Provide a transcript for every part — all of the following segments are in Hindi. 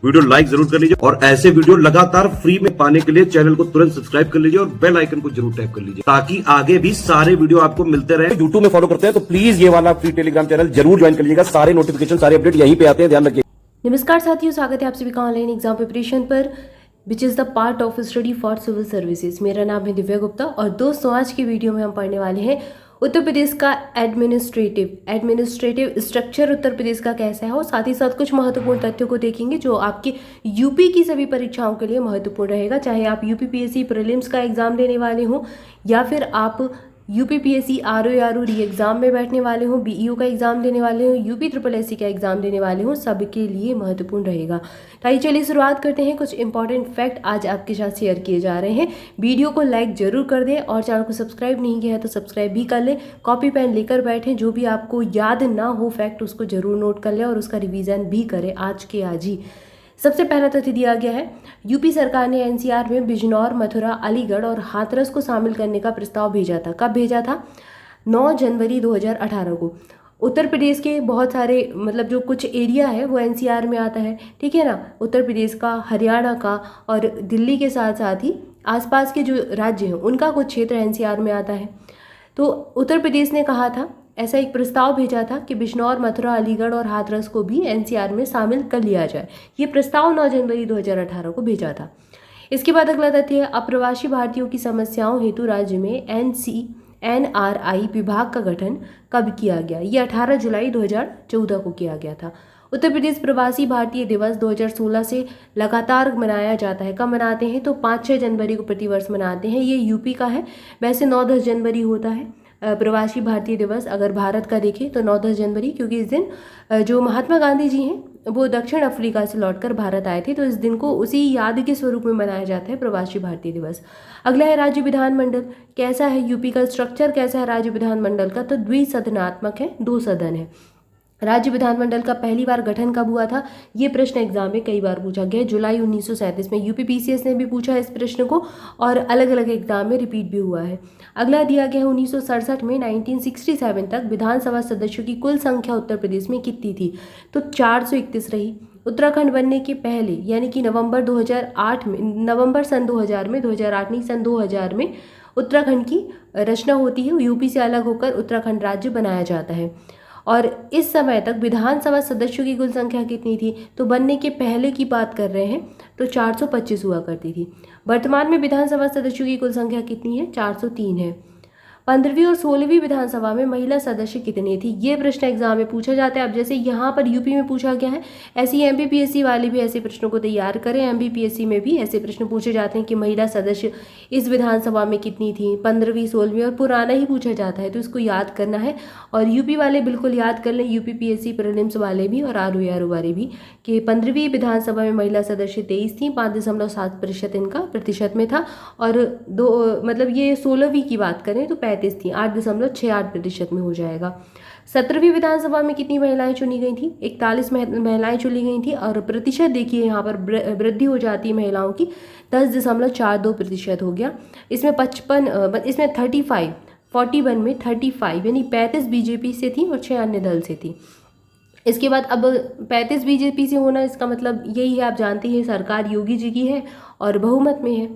वीडियो लाइक जरूर कर लीजिए और ऐसे वीडियो लगातार फ्री में पाने के लिए चैनल को तुरंत सब्सक्राइब कर लीजिए और बेल आइकन को जरूर टैप कर लीजिए ताकि आगे भी सारे वीडियो आपको मिलते रहे। यूट्यूब में फॉलो करते हैं तो प्लीज ये वाला फ्री टेलीग्राम चैनल जरूर ज्वाइन कर लीजिएगा। सारे नोटिफिकेशन सारे अपडेट यहीं पे आते हैं, ध्यान रखिए। नमस्कार साथियों, स्वागत है आप सभी का ऑनलाइन एग्जाम प्रिपरेशन पर which is the part of study for civil services. मेरा नाम है दिव्या गुप्ता और दोस्तों आज की वीडियो में हम पढ़ने वाले हैं उत्तर प्रदेश का एडमिनिस्ट्रेटिव स्ट्रक्चर उत्तर प्रदेश का कैसा है और साथ ही साथ कुछ महत्वपूर्ण तथ्यों को देखेंगे जो आपके यूपी की सभी परीक्षाओं के लिए महत्वपूर्ण रहेगा। चाहे आप यूपीपीएससी प्रीलिम्स का एग्जाम देने वाले हों या फिर आप यूपीपीएससी आरओ री एग्जाम में बैठने वाले हों, बीईओ का एग्जाम देने वाले हों, यूपी ट्रिपल एससी का एग्जाम देने वाले हों, सबके लिए महत्वपूर्ण रहेगा। तो आइए चलिए शुरुआत करते हैं। कुछ इंपॉर्टेंट फैक्ट आज आपके साथ शेयर किए जा रहे हैं। वीडियो को लाइक जरूर कर दें और चैनल को सब्सक्राइब नहीं किया है तो सब्सक्राइब भी कर लें। कॉपी पेन लेकर बैठें, जो भी आपको याद ना हो फैक्ट उसको जरूर नोट कर लें और उसका रिविजन भी करें आज के आज ही। सबसे पहला तथ्य दिया गया है, यूपी सरकार ने एनसीआर में बिजनौर, मथुरा, अलीगढ़ और हाथरस को शामिल करने का प्रस्ताव भेजा था। कब भेजा था? 9 जनवरी 2018 को। उत्तर प्रदेश के बहुत सारे जो कुछ एरिया है वो एनसीआर में आता है, ठीक है ना। उत्तर प्रदेश का, हरियाणा का और दिल्ली के साथ साथ ही आसपास के जो राज्य हैं उनका कुछ क्षेत्र एनसीआर में आता है। तो उत्तर प्रदेश ने कहा था, ऐसा एक प्रस्ताव भेजा था कि बिजनौर, मथुरा, अलीगढ़ और हाथरस को भी एनसीआर में शामिल कर लिया जाए। ये प्रस्ताव 9 जनवरी 2018 को भेजा था। इसके बाद अगला तथ्य है, अप्रवासी भारतीयों की समस्याओं हेतु राज्य में एनआरआई विभाग का गठन कब किया गया? ये 18 जुलाई 2014 को किया गया था। उत्तर प्रदेश प्रवासी भारतीय दिवस 2016 से लगातार मनाया जाता है। कब मनाते हैं? तो 5-6 जनवरी को प्रतिवर्ष मनाते हैं। ये यूपी का है। वैसे 9-10 जनवरी होता है प्रवासी भारतीय दिवस। अगर भारत का देखें तो 9-10 जनवरी, क्योंकि इस दिन जो महात्मा गांधी जी हैं वो दक्षिण अफ्रीका से लौटकर भारत आए थे, तो इस दिन को उसी याद के स्वरूप में मनाया जाता है प्रवासी भारतीय दिवस। अगला है राज्य विधानमंडल कैसा है, यूपी का स्ट्रक्चर कैसा है राज्य विधानमंडल का? तो द्विसदनात्मक है, 2 सदन है। राज्य विधानमंडल का पहली बार गठन कब हुआ था? ये प्रश्न एग्जाम में कई बार पूछा गया है। जुलाई 1937 में यूपीपीसीएस ने भी पूछा इस प्रश्न को और अलग अलग एग्जाम में रिपीट भी हुआ है। अगला दिया गया है 1967 में 1967 तक विधानसभा सदस्यों की कुल संख्या उत्तर प्रदेश में कितनी थी? तो 431 रही। उत्तराखंड बनने के पहले यानी कि नवंबर सन 2000 में 2008 नहीं सन 2000 में उत्तराखंड की रचना होती है। यूपी से अलग होकर उत्तराखंड राज्य बनाया जाता है। और इस समय तक विधानसभा सदस्यों की कुल संख्या कितनी थी? तो बनने के पहले की बात कर रहे हैं तो 425 हुआ करती थी। वर्तमान में विधानसभा सदस्यों की कुल संख्या कितनी है? 403 है। 15वीं और 16वीं विधानसभा में महिला सदस्य कितने थी? ये प्रश्न एग्जाम में पूछा जाता है। अब जैसे यहाँ पर यूपी में पूछा गया है, ऐसे ही एमपीपीएससी वाले भी ऐसे प्रश्नों को तैयार करें। एमपीपीएससी में भी ऐसे प्रश्न पूछे जाते हैं कि महिला सदस्य इस विधानसभा में कितनी थी, 15वीं, 16वीं, और पुराना ही पूछा जाता है तो इसको याद करना है। और यूपी वाले बिल्कुल याद कर लें, यूपीपीएससी प्रीलिम्स वाले भी और आरओ वाले भी, कि 15वीं विधानसभा में महिला सदस्य 23 थी, 5.7% इनका प्रतिशत में था। और ये 16वीं की बात करें तो 35 थी, 8.68% में हो जाएगा। 17वीं विधानसभा में कितनी महिलाएं चुनी गई थी? 41 महिलाएं चुनी गई थी। और प्रतिशत देखिए यहाँ पर वृद्धि हो जाती है महिलाओं की, 10.42% हो गया। इसमें 41 में 35 यानी 35 बीजेपी से थी और 6 अन्य दल से थी। इसके बाद अब 35 बीजेपी से होना, इसका मतलब यही है, आप जानते हैं सरकार योगी जी की है और बहुमत में है।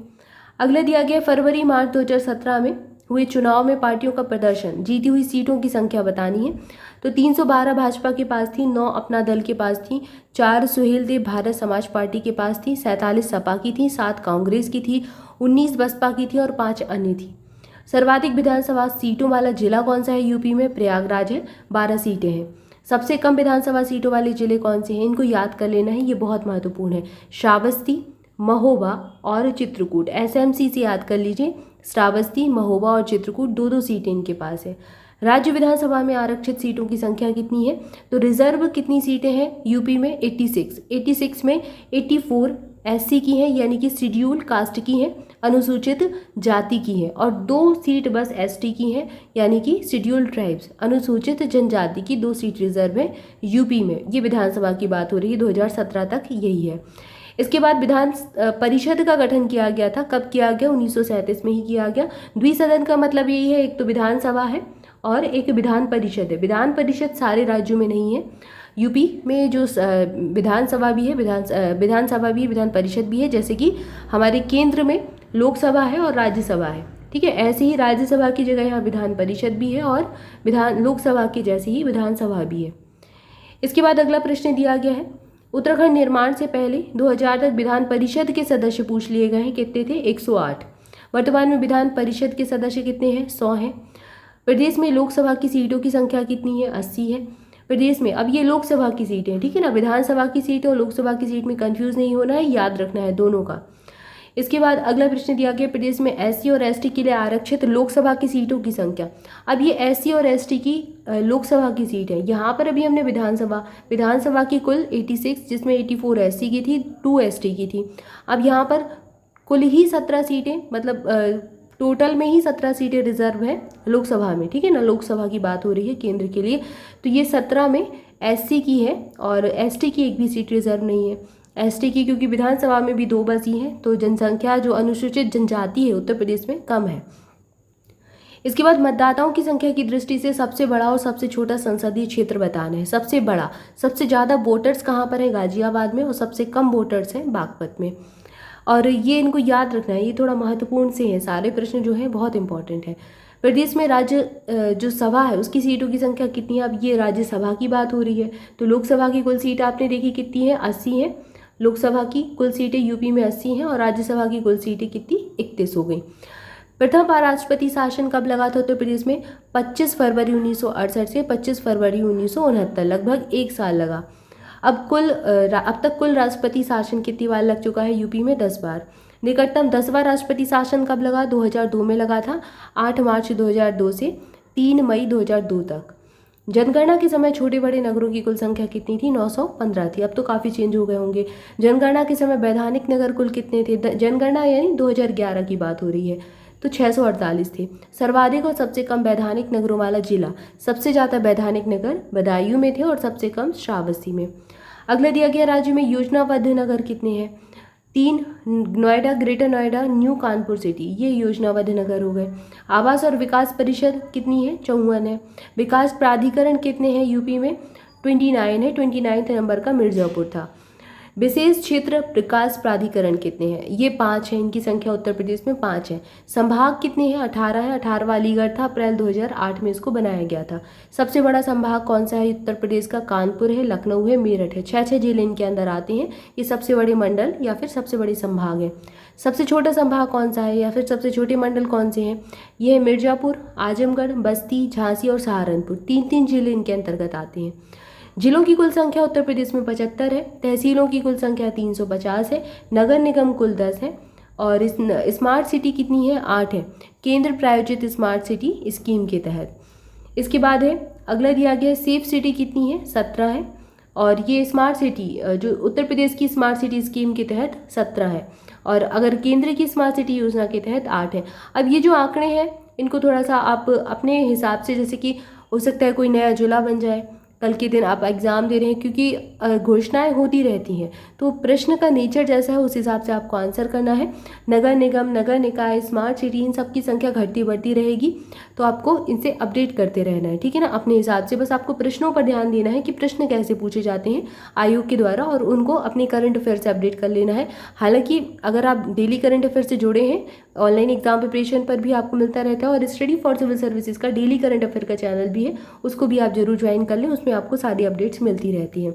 अगला दिया गया फरवरी-मार्च 2017 में हुए चुनाव में पार्टियों का प्रदर्शन, जीती हुई सीटों की संख्या बतानी है। तो 312 भाजपा के पास थी, 9 अपना दल के पास थी, 4 सुहेलदेव भारत समाज पार्टी के पास थी, 47 सपा की थी, 7 कांग्रेस की थी, 19 बसपा की थी और 5 अन्य थी। सर्वाधिक विधानसभा सीटों वाला जिला कौन सा है यूपी में? प्रयागराज है, 12 सीटें हैं। सबसे कम विधानसभा सीटों वाले जिले कौन से हैं? इनको याद कर लेना है, ये बहुत महत्वपूर्ण है। श्रावस्ती, महोबा और चित्रकूट, एसएमसी से याद कर लीजिए। श्रावस्ती, महोबा और चित्रकूट 2-2 सीटें इनके पास है। राज्य विधानसभा में आरक्षित सीटों की संख्या कितनी है? तो रिजर्व कितनी सीटें हैं यूपी में? 86 में 84 एससी की हैं यानी कि शेड्यूल कास्ट की हैं, अनुसूचित जाति की है, और 2 सीट बस एसटी की हैं यानी कि शेड्यूल ट्राइब्स, अनुसूचित जनजाति की 2 सीट रिजर्व है यूपी में। ये विधानसभा की बात हो रही है, 2017 तक यही है। इसके बाद विधान परिषद का गठन किया गया था। कब किया गया? 1937 में ही किया गया। द्विसदन का मतलब यही है, एक तो विधानसभा है और एक विधान परिषद है। विधान परिषद सारे राज्यों में नहीं है, यूपी में जो विधानसभा भी है, विधानसभा भी है, विधान परिषद भी है, जैसे कि हमारे केंद्र में लोकसभा है और राज्यसभा है, ठीक है। ऐसे ही राज्यसभा की जगह यहाँ विधान परिषद भी है और लोकसभा की जैसे ही विधानसभा भी है। इसके बाद अगला प्रश्न दिया गया है, उत्तराखंड निर्माण से पहले 2000 तक विधान परिषद के सदस्य पूछ लिए गए हैं, कितने थे? 108। वर्तमान में विधान परिषद के सदस्य कितने हैं? 100 हैं। प्रदेश में लोकसभा की सीटों की संख्या कितनी है? 80 है। प्रदेश में, अब ये लोकसभा की सीटें हैं, ठीक है ना, विधानसभा की सीट और लोकसभा की सीट में कंफ्यूज नहीं होना है, याद रखना है दोनों का। इसके बाद अगला प्रश्न दिया गया, प्रदेश में एससी और एसटी के लिए आरक्षित लोकसभा की सीटों की संख्या। अब ये एससी और एसटी की लोकसभा की सीट है। यहाँ पर अभी हमने विधानसभा की कुल 86, जिसमें 84 एससी की थी, 2 एसटी की थी। अब यहाँ पर कुल ही 17 सीटें, मतलब टोटल में ही 17 सीटें रिजर्व है लोकसभा में, ठीक है ना, लोकसभा की बात हो रही है केंद्र के लिए। तो ये 17 में एससी की है और एसटी की एक भी सीट रिजर्व नहीं है। एसटी की क्योंकि विधानसभा में भी 2 बची हैं, तो जनसंख्या जो अनुसूचित जनजाति है उत्तर प्रदेश में कम है। इसके बाद मतदाताओं की संख्या की दृष्टि से सबसे बड़ा और सबसे छोटा संसदीय क्षेत्र बताना है। सबसे बड़ा, सबसे ज़्यादा वोटर्स कहाँ पर है? गाजियाबाद में, और सबसे कम वोटर्स हैं बागपत में। और ये इनको याद रखना है, ये थोड़ा महत्वपूर्ण से है, सारे प्रश्न जो हैं बहुत इंपॉर्टेंट है। प्रदेश में राज्य जो सभा है उसकी सीटों की संख्या कितनी है? अब ये राज्यसभा की बात हो रही है, तो लोकसभा की कुल सीट आपने देखी कितनी है? 80 है। लोकसभा की कुल सीटें यूपी में 80 हैं और राज्यसभा की कुल सीटें कितनी? 31 हो गई। प्रथम बार राष्ट्रपति शासन कब लगा था उत्तर प्रदेश में? 25 फरवरी 1968 से 25 फरवरी 1969, लगभग 1 साल लगा। अब तक कुल राष्ट्रपति शासन कितनी बार लग चुका है यूपी में? 10 बार। निकटतम 10वां राष्ट्रपति शासन कब लगा? 2002 में लगा था, 8 मार्च 2002 से 3 मई 2002 तक। जनगणना के समय छोटे बड़े नगरों की कुल संख्या कितनी थी? 915 थी। अब तो काफ़ी चेंज हो गए होंगे। जनगणना के समय वैधानिक नगर कुल कितने थे? जनगणना यानी 2011 की बात हो रही है, तो 648 थे। सर्वाधिक और सबसे कम वैधानिक नगरों वाला जिला, सबसे ज़्यादा वैधानिक नगर बदायूं में थे और सबसे कम श्रावस्ती में। अगला दिया गया, राज्य में योजनाबद्ध नगर कितने हैं? 3, Noida, greater Noida, new Kanpur city, ये योजनाबद्ध नगर हो गए। आवास और विकास परिषद कितनी है? 54 है। विकास प्राधिकरण कितने हैं यूपी में? 29 है। 29 नंबर का मिर्जापुर था। विशेष क्षेत्र विकास प्राधिकरण कितने हैं? ये 5 हैं, इनकी संख्या उत्तर प्रदेश में 5 है। संभाग कितने हैं? 18 है। 18वां अलीगढ़ था, अप्रैल 2008 में इसको बनाया गया था। सबसे बड़ा संभाग कौन सा है उत्तर प्रदेश का? कानपुर है, लखनऊ है, मेरठ है। 6 जिले इनके अंदर आते हैं। ये सबसे बड़े मंडल या फिर सबसे बड़े संभाग हैं। सबसे छोटा संभाग कौन सा है या फिर सबसे छोटे मंडल कौन से हैं? ये है मिर्जापुर, आजमगढ़, बस्ती, झांसी और सहारनपुर। 3 जिले इनके अंतर्गत आते हैं। जिलों की कुल संख्या उत्तर प्रदेश में 75 है। तहसीलों की कुल संख्या 350 है। नगर निगम कुल 10 है। और इस स्मार्ट सिटी कितनी है? 8 है, केंद्र प्रायोजित स्मार्ट सिटी स्कीम के तहत। इसके बाद है अगला दिया गया, सेफ सिटी कितनी है? 17 है। और ये स्मार्ट सिटी जो उत्तर प्रदेश की स्मार्ट सिटी स्कीम के तहत 17 है, और अगर केंद्र की स्मार्ट सिटी योजना के तहत 8 है। अब ये जो आंकड़े हैं इनको थोड़ा सा आप अपने हिसाब से, जैसे कि हो सकता है कोई नया जिला बन जाए, कल के दिन आप एग्ज़ाम दे रहे हैं, क्योंकि घोषणाएं होती रहती हैं, तो प्रश्न का नेचर जैसा है उस हिसाब से आपको आंसर करना है। नगर निगम, नगर निकाय, स्मार्ट सिटी, इन सब की संख्या घटती बढ़ती रहेगी, तो आपको इनसे अपडेट करते रहना है, ठीक है ना, अपने हिसाब से। बस आपको प्रश्नों पर ध्यान देना है कि प्रश्न कैसे पूछे जाते हैं आयोग के द्वारा, और उनको अपने करंट अफेयर से अपडेट कर लेना है। हालांकि अगर आप डेली करंट अफेयर से जुड़े हैं, ऑनलाइन एग्जाम प्रिपरेशन पर भी आपको मिलता रहता है, और स्टडी फॉर सिविल सर्विसेज का डेली करंट अफेयर का चैनल भी है, उसको भी आप जरूर ज्वाइन कर लें, उसमें आपको सारी अपडेट्स मिलती रहती हैं।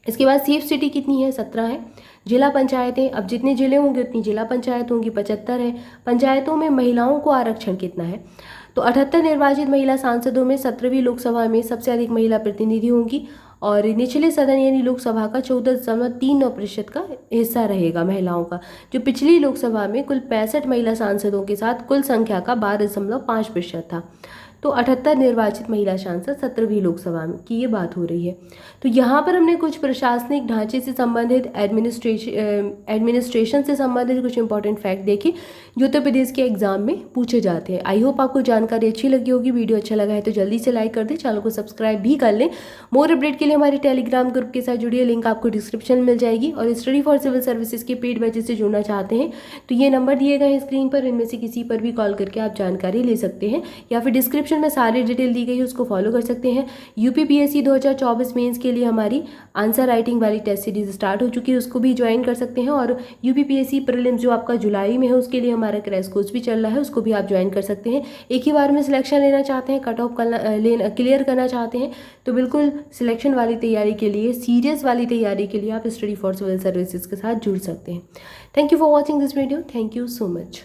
इसके बाद सेफ सिटी कितनी है? 17 है। जिला पंचायतें, अब जितने जिले होंगे उतनी जिला पंचायत होंगी, 75 है। पंचायतों में महिलाओं को आरक्षण कितना है? तो 78 निर्वाचित महिला सांसदों में 17वीं लोकसभा में सबसे अधिक महिला प्रतिनिधि होंगी, और निचले सदन यानी लोकसभा का 14.39% का हिस्सा रहेगा महिलाओं का, जो पिछली लोकसभा में कुल 65 महिला सांसदों के साथ कुल संख्या का 12.5% था। तो 78 निर्वाचित महिला सांसद 17वीं लोकसभा में की ये बात हो रही है। तो यहाँ पर हमने कुछ प्रशासनिक ढांचे से संबंधित, एडमिनिस्ट्रेशन से संबंधित कुछ इंपॉर्टेंट फैक्ट देखे जो उत्तर प्रदेश के एग्जाम में पूछे जाते हैं। आई होप आपको जानकारी अच्छी लगी होगी। वीडियो अच्छा लगा है तो जल्दी से लाइक कर दें, चैनल को सब्सक्राइब भी कर लें। मोर अपडेट के लिए हमारे टेलीग्राम ग्रुप के साथ जुड़िए, लिंक आपको डिस्क्रिप्शन में मिल जाएगी। और स्टडी फॉर सिविल सर्विसेज के पेड बैचेस से जुड़ना चाहते हैं तो ये नंबर दिए गए हैं स्क्रीन पर, इनमें से किसी पर भी कॉल करके आप जानकारी ले सकते हैं, या फिर डिस्क्रिप्शन डिस्क्रिप्शन में सारी डिटेल दी गई है, उसको फॉलो कर सकते हैं। यूपीपीएससी 2024 मेंस के लिए हमारी आंसर राइटिंग वाली टेस्ट सीरीज स्टार्ट हो चुकी है, उसको भी ज्वाइन कर सकते हैं। और यूपीपीएससी प्रीलिम्स जो आपका जुलाई में है उसके लिए हमारा क्रैश कोर्स भी चल रहा है, उसको भी आप ज्वाइन कर सकते हैं। एक ही बार में सिलेक्शन लेना चाहते हैं, कट ऑफ क्लियर करना चाहते हैं, तो बिल्कुल सिलेक्शन वाली तैयारी के लिए, सीरियस वाली तैयारी के लिए आप स्टडी फॉर सिविल सर्विसेज के साथ जुड़ सकते हैं। Thank you for watching this video. Thank you so much.